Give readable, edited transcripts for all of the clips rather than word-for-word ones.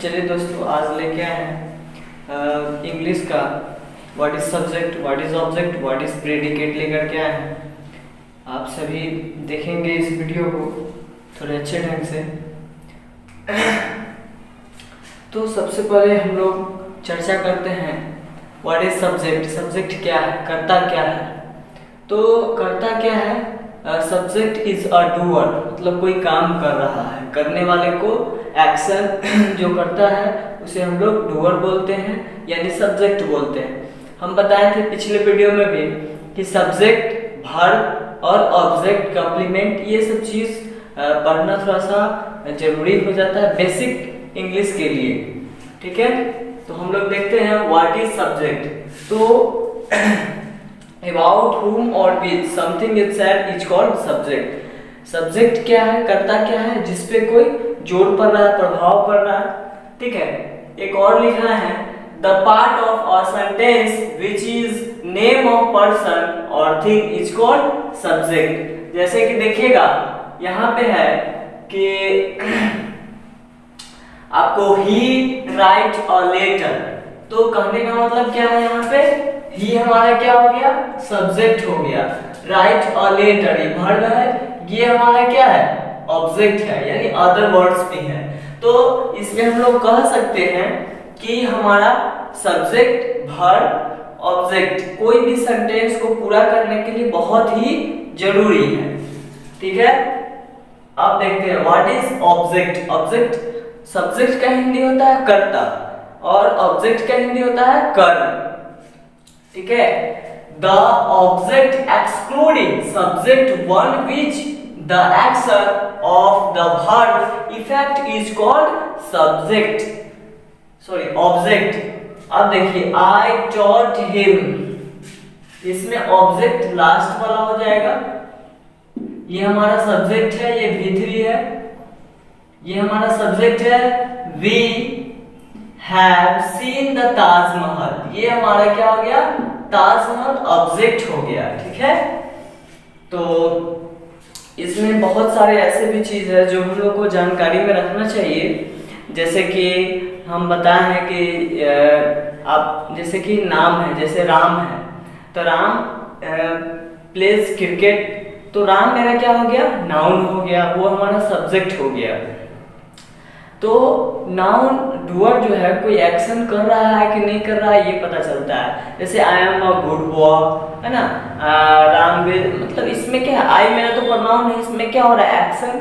चलिए दोस्तों, आज लेके आए हैं इंग्लिश का what is subject, what is object, what is predicate लेकर के आए हैं। आप सभी देखेंगे इस वीडियो को थोड़े अच्छे ढंग से। तो सबसे पहले हम लोग चर्चा करते हैं व्हाट इज सब्जेक्ट। सब्जेक्ट क्या है, करता क्या है। तो करता क्या है, सब्जेक्ट इज अ डूअर, मतलब कोई काम कर रहा है, करने वाले को एक्शन जो करता है उसे हम लोग डूअर बोलते हैं, यानी सब्जेक्ट बोलते हैं। हम बताए थे पिछले वीडियो में भी कि सब्जेक्ट, वर्ब और ऑब्जेक्ट, कॉम्प्लीमेंट, ये सब चीज पढ़ना थोड़ा सा जरूरी हो जाता है बेसिक इंग्लिश के लिए। ठीक है, तो हम लोग देखते हैं व्हाट इज सब्जेक्ट। तो about whom or with something is said is called subject। Subject क्या है, करता क्या है, जिसपे कोई जोर पड़ रहा है, प्रभाव पड़ रहा है। ठीक है, एक और लिखना है the part of a sentence which is name of person or thing is called subject। जैसे कि देखिएगा यहाँ पे है कि आपको he write a letter, तो कहने का मतलब क्या है, यहाँ पे ही हमारा क्या हो गया, सब्जेक्ट हो गया। राइट अ लेटर ये वर्ब है, ये हमारा क्या है, ऑब्जेक्ट है, यानी अदर वर्ड्स भी है। तो इसमें हम लोग कह सकते हैं कि हमारा सब्जेक्ट, वर्ब, ऑब्जेक्ट कोई भी सेंटेंस को पूरा करने के लिए बहुत ही जरूरी है। ठीक है, अब देखते हैं what is object. Object, subject का हिंदी होता है कर्ता और ऑब्जेक्ट का हिंदी होता है कर्म। ठीक है, the object excluding subject one which the action of the verb effect is called subject, sorry object. अब देखिए आई टॉट हिम, इसमें ऑब्जेक्ट लास्ट वाला हो जाएगा। ये हमारा सब्जेक्ट है, ये V3 है, ये हमारा सब्जेक्ट है। We have seen the Taj Mahal, ये हमारा क्या हो गया, ताजमहल ऑब्जेक्ट हो गया। ठीक है, तो इसमें बहुत सारे ऐसे भी चीज है जो हम लोग को जानकारी में रखना चाहिए। जैसे कि हम बताए हैं कि आप जैसे कि नाम है, जैसे राम है, तो राम प्लेज क्रिकेट, तो राम मेरा क्या हो गया, नाउन हो गया, वो हमारा सब्जेक्ट हो गया। तो नाउन डूअर जो है कोई एक्शन कर रहा है कि नहीं कर रहा है ये पता चलता है। जैसे I am a good boy, है ना, राम विल, मतलब इसमें क्या है, आई मेरा तो प्रोनाउन है, इसमें क्या हो रहा है, एक्शन।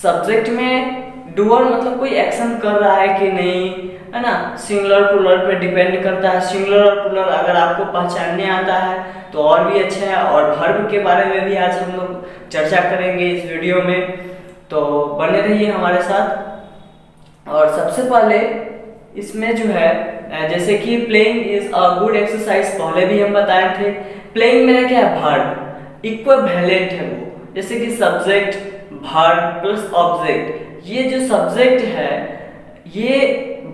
सब्जेक्ट में डूअर मतलब कोई एक्शन कर रहा है कि नहीं, है ना, सिंगुलर प्लूरल पे डिपेंड करता है। सिंगुलर और प्लूरल अगर आपको पहचानने आता है तो और भी अच्छा है। और वर्ब के बारे में भी आज हम लोग चर्चा करेंगे इस वीडियो में, तो बने रहिए हमारे साथ। और सबसे पहले इसमें जो है जैसे कि playing is a good exercise, पहले भी हम बताए थे। प्लेइंग मेरा क्या है, वर्ब, इक्विवेलेंट है वो। जैसे कि सब्जेक्ट, वर्ब प्लस ऑब्जेक्ट, ये जो सब्जेक्ट है ये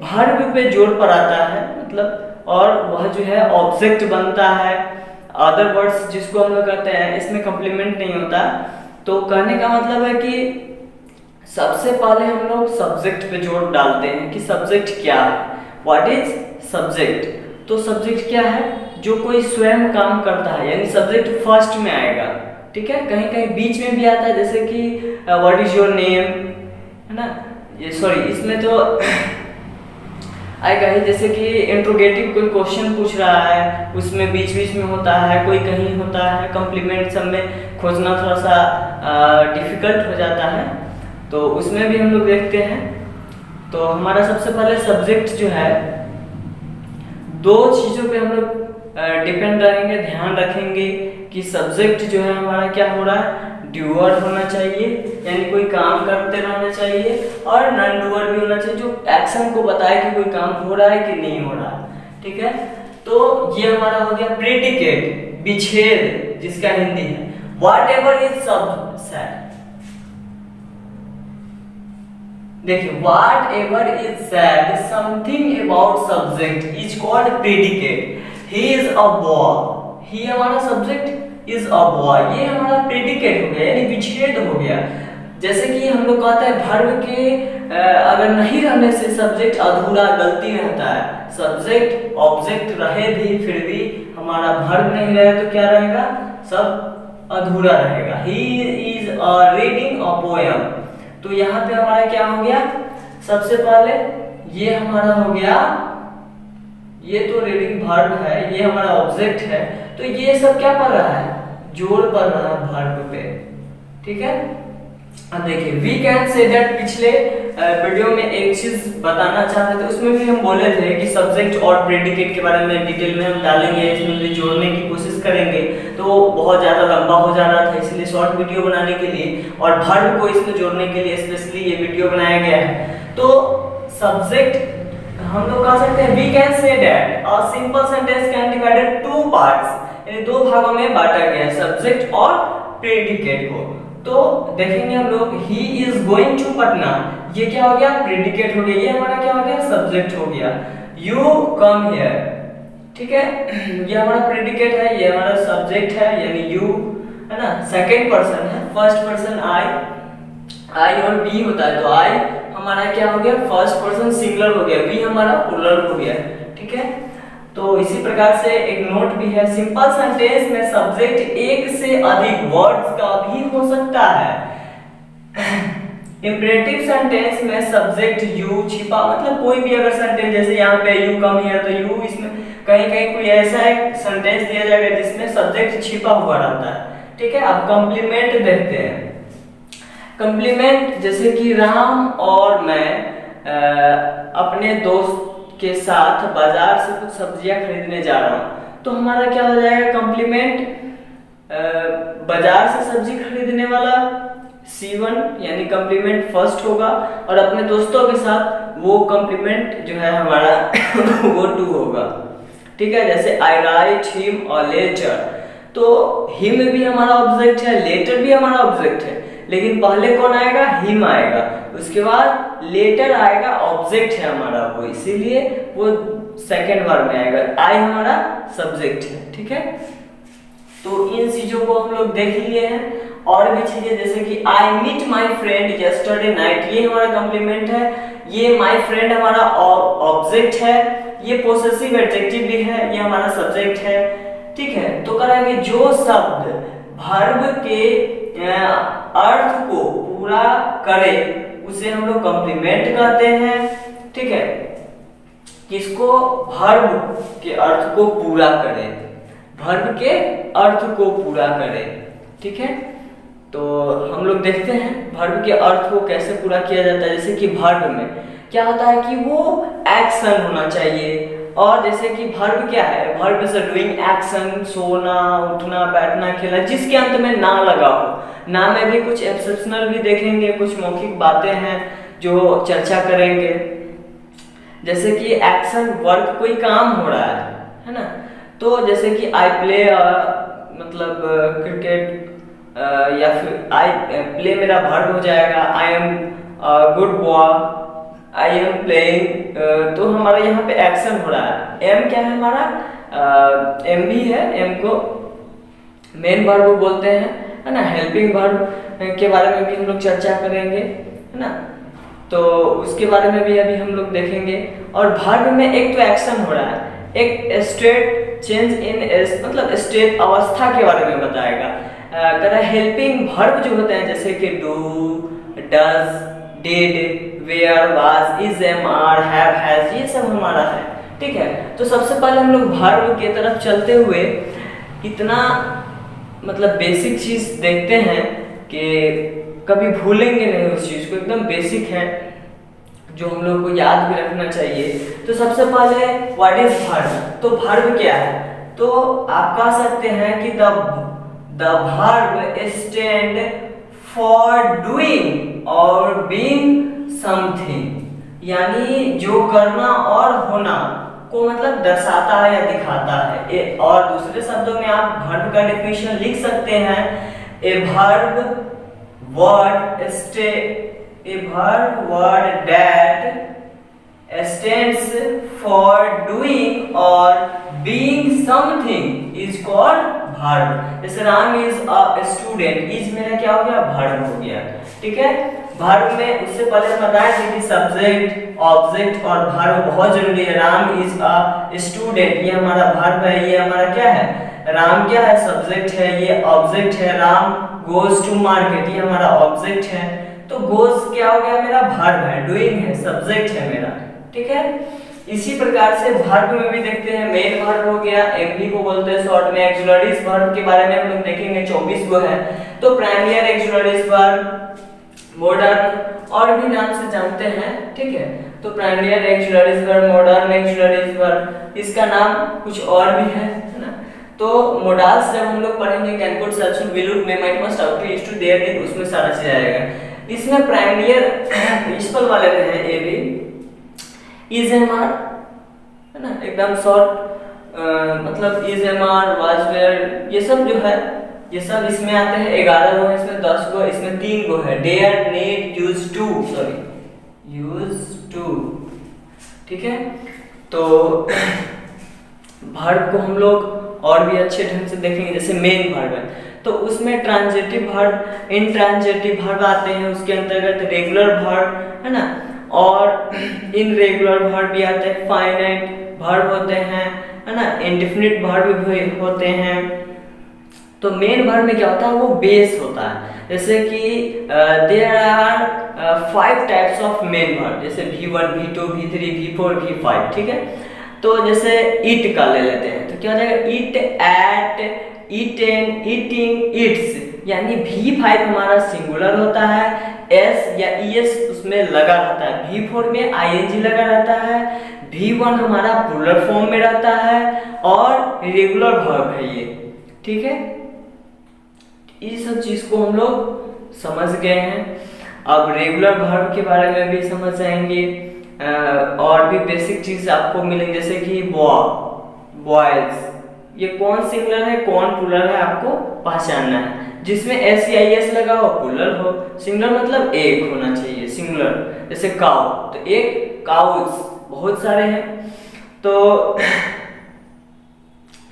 वर्ब पे जोर पर आता है, मतलब, और वह जो है ऑब्जेक्ट बनता है। अदर वर्ड्स जिसको हम लोग कहते हैं, इसमें कॉम्प्लीमेंट नहीं होता। तो कहने का मतलब है कि सबसे पहले हम लोग सब्जेक्ट पे जोर डालते हैं कि सब्जेक्ट क्या है, व्हाट इज सब्जेक्ट। तो सब्जेक्ट क्या है, जो कोई स्वयं काम करता है, यानी सब्जेक्ट फर्स्ट में आएगा। ठीक है, कहीं कहीं बीच में भी आता है, जैसे कि व्हाट इज योर नेम, है ना, ये सॉरी इसमें तो आएगा ही। जैसे कि इंट्रोगेटिव कोई क्वेश्चन पूछ रहा है, उसमें बीच बीच में होता है, कोई कहीं होता है। कॉम्प्लीमेंट सब में खोजना थोड़ा सा डिफिकल्ट हो जाता है, तो उसमें भी हम लोग देखते हैं। तो हमारा सबसे पहले सब्जेक्ट जो है, दो चीजों पे हम लोग डिपेंड रहेंगे, ध्यान रखेंगे कि सब्जेक्ट जो है हमारा क्या हो रहा है, डूअर होना चाहिए, यानी कोई काम करते रहना चाहिए, और नॉन डूअर भी होना चाहिए, जो एक्शन को बताए कि कोई काम हो रहा है कि नहीं हो रहा है। ठीक है, तो ये हमारा हो गया प्रेडिकेट, विच्छेद जिसका हिंदी है। व्हाटएवर इज सब्जेक्ट, देखिए whatever is said something about subject is called predicate। he is a boy, he हमारा subject is a boy, ये हमारा predicate हो गया, यानी विच्छेद हो गया। जैसे कि हम लोग कहते हैं वर्ब के अगर नहीं रहने से सब्जेक्ट अधूरा गलती रहता है, सब्जेक्ट ऑब्जेक्ट रहे भी फिर भी हमारा वर्ब नहीं रहे तो क्या रहेगा, सब अधूरा रहेगा। He is reading a poem, तो यहाँ पे हमारा क्या हो गया, सबसे पहले ये हमारा हो गया, ये तो रीडिंग वर्ब है, ये हमारा ऑब्जेक्ट है, तो ये सब क्या पढ़ रहा है, जोड़ पढ़ रहा है वर्ब पे, ठीक है। अब देखिए वी कैन से दैट, पिछले वीडियो में एक चीज बताना चाहते थे, उसमें भी हम बोले थे कि सब्जेक्ट और प्रेडिकेट के बारे में डिटेल में हम डालेंगे, इसमें भी जोड़ने की कोशिश करेंगे, तो बहुत ज्यादा लंबा हो जा रहा था, इसलिए शॉर्ट वीडियो बनाने के लिए और वर्ब को इसमें जोड़ने के लिए स्पेशली ये वीडियो बनाया गया है। तो सब्जेक्ट हम लोग कह सकते हैं we can say that a simple sentence can divided to parts, यानी दो भागों में बांटा गया है सब्जेक्ट और प्रेडिकेट को। तो देखेंगे हम लोग he is going to Patna, ये क्या हो गया, प्रेडिकेट हो गया, ये हमारा क्या हो गया, सब्जेक्ट हो गया। यू कम हियर, ठीक है, ये हमारा प्रेडिकेट है, ये हमारा सब्जेक्ट है यानी यू, है ना, सेकंड पर्सन है, फर्स्ट पर्सन आई और बी होता है, तो आई हमारा क्या हो गया, फर्स्ट पर्सन सिंगुलर हो गया, बी हमारा प्लूरल हो गया, ठीक है। तो इसी प्रकार से एक नोट भी है, सिंपल सेंटेंस में सब्जेक्ट एक से अधिक वर्ड्स का भी हो सकता है। इंपरेटिव सेंटेंस में सब्जेक्ट यू छिपा, मतलब कोई भी अगर सेंटेंस, जैसे यहाँ पे यू कम हियर, तो यू इसमें कहीं कहीं कोई ऐसा एक सेंटेंस दिया जाएगा जिसमें सब्जेक्ट छिपा हुआ रहता है, ठीक है। अब कॉम्प्लीमेंट देखते हैं, कॉम्प्लीमेंट जैसे कि राम और मैं अपने दोस्त के साथ बाजार से कुछ सब्जियां खरीदने जा रहा हूं, तो हमारा क्या हो जाएगा, कॉम्प्लीमेंट बाजार से सब्जी खरीदने वाला C1 यानी कॉम्प्लीमेंट फर्स्ट होगा, और अपने दोस्तों के साथ वो कॉम्प्लीमेंट जो है हमारा वो 2 होगा, ठीक है। जैसे आई राइट हिम अ लेटर, तो हिम भी हमारा ऑब्जेक्ट है, लेटर भी हमारा ऑब्जेक्ट है, लेकिन पहले कौन आएगा, हिम आएगा, उसके बाद लेटर आएगा, ऑब्जेक्ट है हमारा वो, इसीलिए वो सेकंड वर्ब में आएगा, आई हमारा सब्जेक्ट है, ठीक है। तो इन चीजों को हम लोग देख लिए हैं, और भी चीजें जैसे कि I meet my friend yesterday night, ये हमारा कॉम्प्लीमेंट है, ये माई फ्रेंड हमारा ऑब्जेक्ट है, ये पोसेसिव एडजेक्टिव भी है, ये हमारा सब्जेक्ट है, ठीक है। तो करेंगे जो शब्द वर्ब के अर्थ को पूरा करे उसे हम लोग कॉम्प्लीमेंट कहते हैं, ठीक है। किसको, वर्ब के अर्थ को पूरा करे, वर्ब के अर्थ को पूरा करे, ठीक है। तो हम लोग देखते हैं वर्ब के अर्थ को कैसे पूरा किया जाता है। जैसे कि वर्ब में क्या होता है कि वो एक्शन होना चाहिए, और जैसे कि वर्ब क्या है, वर्ब इज डूइंग एक्शन, सोना, उठना, बैठना, खेलना, जिसके अंत में ना लगा हो। ना में भी कुछ एक्सेप्शनल भी देखेंगे, कुछ मौखिक बातें हैं जो चर्चा करेंगे। जैसे कि एक्शन वर्क, कोई काम हो रहा है ना, तो जैसे कि आई प्ले मतलब क्रिकेट, या फिर आई प्ले मेरा वर्ब हो जाएगा, I am good boy, I am playing, तो हमारा यहाँ पे एक्शन हो रहा है। एम क्या है हमारा, एम भी है, एम को मेन वर्ब बोलते हैं, है ना। हेल्पिंग वर्ब के बारे में भी हम लोग चर्चा करेंगे, है ना, तो उसके बारे में भी अभी हम लोग देखेंगे। और वर्ब में एक तो एक्शन हो रहा है, एक स्टेट चेंज इन, मतलब स्टेट अवस्था के बारे में बताएगा। हेल्पिंग वर्ब जो होते हैं जैसे कि do, does, did, were, was, is, am, are, have, has, ये सब हमारा है, ठीक है। तो सबसे पहले हम लोग वर्ब के तरफ चलते हुए इतना मतलब बेसिक चीज देखते हैं कि कभी भूलेंगे नहीं उस चीज को, एकदम बेसिक है जो हम लोग को याद भी रखना चाहिए। तो सबसे पहले व्हाट इज वर्ब, तो वर्ब क्या है, तो आप कह सकते हैं कि the verb stand for doing और बीइंग समथिंग, यानी जो करना और होना को मतलब दर्शाता है या दिखाता है। और दूसरे शब्दों में आप वर्ब का डेफिनेशन लिख सकते हैं, a verb word that stands for doing or being something is called verb। जैसे Ram is a student, is मेरा क्या हो गया, verb हो गया, ठीक है। वर्ब में उससे पहले हम बताए थे कि सब्जेक्ट, ऑब्जेक्ट और वर्ब बहुत जरूरी है। राम इज अ स्टूडेंट, ये हमारा वर्ब है, ये हमारा क्या है, राम क्या है, सब्जेक्ट है, ये ऑब्जेक्ट है। राम गोज टू मार्केट, ये हमारा ऑब्जेक्ट है। तो गोज क्या हो गया, मेरा वर्ब है, डूइंग है, सब्जेक्ट है मेरा, ठीक है। इसी प्रकार से वर्ब में भी देखते हैं, मेन वर्ब हो गया, एमवी को बोलते हैं शॉर्ट में। एक्सिलरीज वर्ब के बारे में हम लोग देखेंगे, 24 गो है। तो प्राइमरी एक्सिलरीज वर्ब, मॉडर्न और भी नाम से जानते हैं, ठीक है। तो primary auxiliaries verb, modern auxiliaries verb, इसका नाम कुछ और भी है ना। तो मोडाल्स जब हम लोग पढ़ेंगे, can could shall should will would may might must how to used to dare in, उसमें सारा चीज आएगा। इसमें प्राइमरी प्रिंसिपल वाले में है A B, is am are, है ना, एकदम शॉर्ट, मतलब is am are, was were, ये सब जो है, ये सब इसमें आते हैं। 11 गो है, इसमें 10 गो, इसमें 3 गो है, dare, need, use to, sorry use to, ठीक है। तो वर्ब को हम लोग और भी अच्छे ढंग से देखेंगे। जैसे मेन वर्ब है तो उसमें ट्रांजिटिव वर्ब, इंट्रांजिटिव वर्ब आते हैं, उसके अंतर्गत रेगुलर वर्ब, है ना, और इनरेगुलर वर्ब भी आते हैं, फाइनाइट वर्ब होते हैं, है ना, इंडेफिनिट वर्ब भी होते हैं। तो मेन वर्ब में क्या होता है, वो बेस होता है। जैसे कि there are 5 types of main verb, जैसे V1, V2, V3, V4, V5, ठीक है। तो जैसे ईट का ले लेते हैं, तो क्या हो जाएगा, ईट, एट, ईटेन, ईटिंग, ईट्स, यानी V5 हमारा सिंगुलर होता है, S या ES उसमें लगा रहता है, V4 में ING लगा रहता है, V1 हमारा प्लूरल फॉर्म में रहता है और रेगुलर वर्ब है ये, ठीक है। ये सब चीज को हम लोग समझ गए हैं। अब रेगुलर वर्ब के बारे में भी समझ जाएंगे, और भी बेसिक चीज आपको मिलेंगे, जैसे कि बॉयज, ये कौन सिंगुलर है कौन प्लूरल है आपको पहचानना है। जिसमें SEIS लगा हो प्लूरल हो, सिंगुलर मतलब एक होना चाहिए सिंगुलर। जैसे काउ, तो एक काउज, बहुत सारे हैं, तो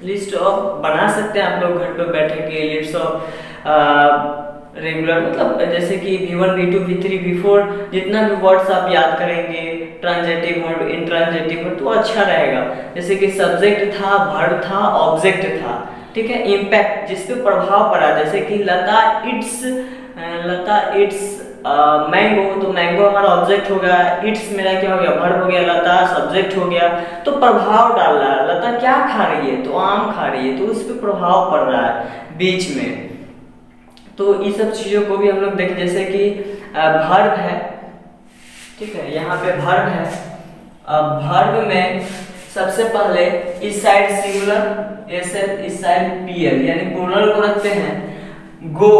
लिस्ट ऑफ बना सकते हैं आप लोग घर पे बैठे के, लिस्ट ऑफ रेगुलर, मतलब जैसे कि V1, V2, V3, V4, जितना भी वर्ड्स आप याद करेंगे, ट्रांजिटिव वर्ब, इंट्रांजिटिव वर्ब, तो अच्छा रहेगा। जैसे कि सब्जेक्ट था, वर्ब था, ऑब्जेक्ट था, ठीक है। इम्पैक्ट, जिस पे प्रभाव पड़ा, जैसे कि लता इट्स मैंगो, तो मैंगो हमारा ऑब्जेक्ट हो गया, इट्स मेरा क्या हो गया, वर्ब हो गया, लता सब्जेक्ट हो गया। तो प्रभाव डाल रहा है, लता क्या खा रही है, तो आम खा रही है, तो उस पर प्रभाव पड़ रहा है बीच में। तो ये सब चीजों को भी हम लोग देखें, जैसे कि वर्ब है, ठीक है, यहाँ पे वर्ब है। अब वर्ब में सबसे पहले इस साइड सिंगुलर, इस साइड PL, यानी प्लूरल को रखते हैं। गो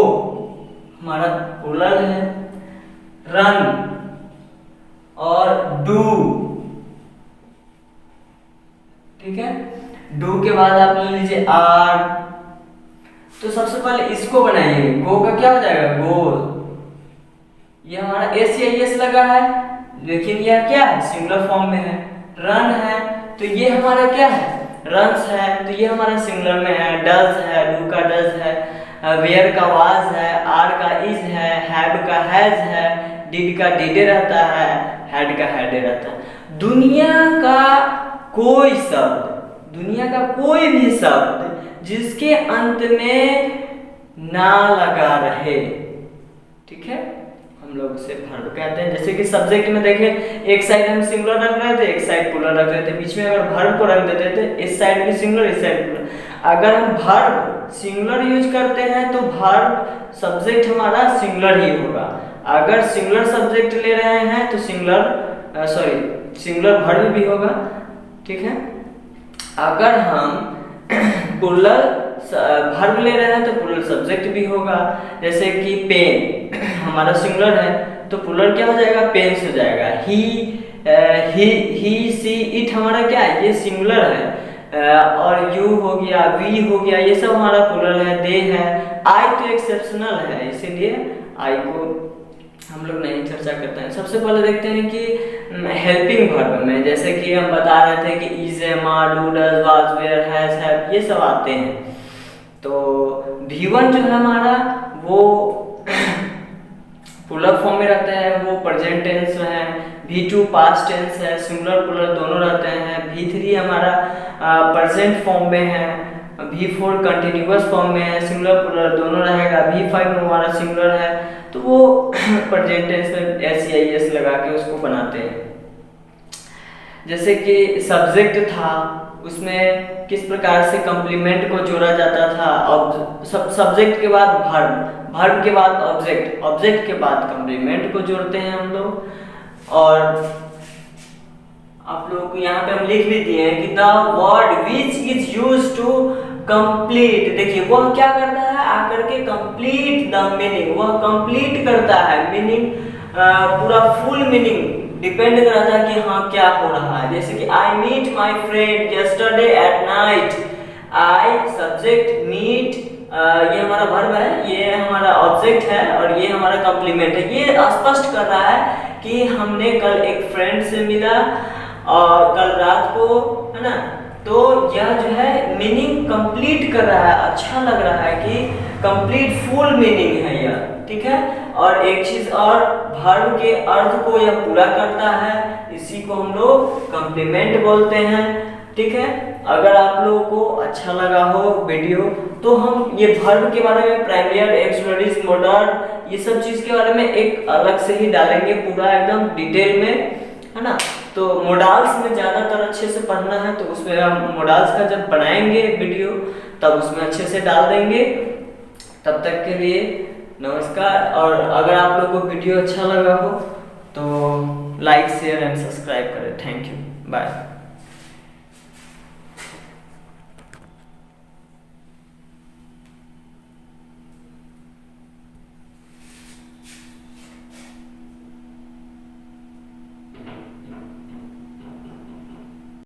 हमारा प्लूरल है, रन और डू, ठीक है। डू के बाद आप ले लीजिए आर। तो सबसे पहले इसको बनाइए, गो का क्या हो जाएगा, गोल, ये हमारा SEIS लगा है, लेकिन यह क्या है, सिंगुलर फॉर्म में है। रन है, तो ये हमारा क्या है, रन्स है, तो ये हमारा सिंगुलर में है। डज है, डू का डज है, वेयर का वाज है, आर का इज है, हैव का हैज है, डिड का डिडे रहता है, हैड का हैडे रहता है। दुनिया का कोई शब्द, दुनिया का कोई भी शब्द जिसके अंत में ना लगा रहे, ठीक है, हम लोग उसे वर्ब कहते हैं। जैसे कि सब्जेक्ट में देखें, एक साइड हम सिंगुलर रख रहे थे, एक साइड प्लूरल रख रहे थे, बीच में अगर वर्ब को रख देते थे, इस साइड भी सिंगुलर, इस साइड प्लूरल। अगर हम वर्ब सिंगुलर यूज करते हैं तो वर्ब सब्जेक्ट हमारा सिंगुलर ही होगा। अगर सिंगुलर सब्जेक्ट ले रहे हैं तो सिंगुलर वर्ब भी होगा, ठीक है। अगर हम प्लूरल वर्ब ले रहे हैं तो प्लूरल सब्जेक्ट भी होगा। जैसे कि पेन हमारा सिंगुलर है, तो प्लूरल क्या हो जाएगा, पेन्स हो जाएगा। ही सी इट हमारा क्या है, ये सिंगुलर है, और यू हो गया, वी हो गया, ये सब हमारा प्लूरल है। दे है, आई तो एक्सेप्शनल है, इसीलिए आई को हम लोग नहीं चर्चा करते हैं। सबसे पहले देखते हैं कि हेल्पिंग वर्ब में, जैसे कि हम बता रहे थे कि is, am, are, do, does, was, were, has, have, ये सब आते हैं। तो V1 जो है हमारा वो प्लूरल फॉर्म में रहते हैं वो प्रेजेंट टेंस में है, V2 पास्ट टेंस है, सिंगुलर प्लूरल दोनों रहते हैं, V3 हमारा प्रेजेंट फॉर्म में है, V4 कंटिन्यूअस फॉर्म में है, सिंगुलर प्लूरल दोनों रहेगा, V5 हमारा सिंगुलर है, तो वो प्रेजेंट टेंस में SEIS लगा के उसको बनाते हैं। जैसे कि सब्जेक्ट था, उसमें किस प्रकार से कंप्लीमेंट को जोड़ा जाता था, अब सब्जेक्ट के बाद वर्ब, वर्ब के बाद ऑब्जेक्ट, ऑब्जेक्ट के बाद कंप्लीमेंट को जोड़ते हैं हम लोग। और आप लोग यहाँ पे हम लिख भी दिए हैं कि the word which is used to complete, देखिए वह क्या करता है, आकर के कंप्लीट द मीनिंग, वह कंप्लीट करता है मीनिंग, पूरा फुल मीनिंग डिपेंड करता है कि हाँ क्या हो रहा है। जैसे कि I meet my friend yesterday at night, I subject, meet ये हमारा वर्ब है, ये हमारा ऑब्जेक्ट है और ये हमारा कॉम्प्लीमेंट है। ये स्पष्ट कर रहा है कि हमने कल एक फ्रेंड से मिला और कल रात को, है ना, तो यह जो है मीनिंग कंप्लीट कर रहा है, अच्छा लग रहा है कि कंप्लीट फुल मीनिंग है यह, ठीक है। और एक चीज और, वर्ब के अर्थ को यह पूरा करता है, इसी को हम लोग कॉम्प्लीमेंट बोलते हैं, ठीक है। अगर आप लोगों को अच्छा लगा हो वीडियो तो हम ये वर्ब के बारे में, प्राइमरी, एक्सप्रेस, मॉडर्न, ये सब चीज के बारे में एक अलग से ही डालेंगे पूरा एकदम डिटेल में, है ना। तो मॉडल्स में ज्यादातर अच्छे से पढ़ना है, तो उसमें हम मॉडल्स का जब बनाएंगे वीडियो तब उसमें अच्छे से डाल देंगे। तब तक के लिए नमस्कार। और अगर आप लोग को वीडियो अच्छा लगा हो तो लाइक, शेयर एंड सब्सक्राइब करें। Thank you, bye.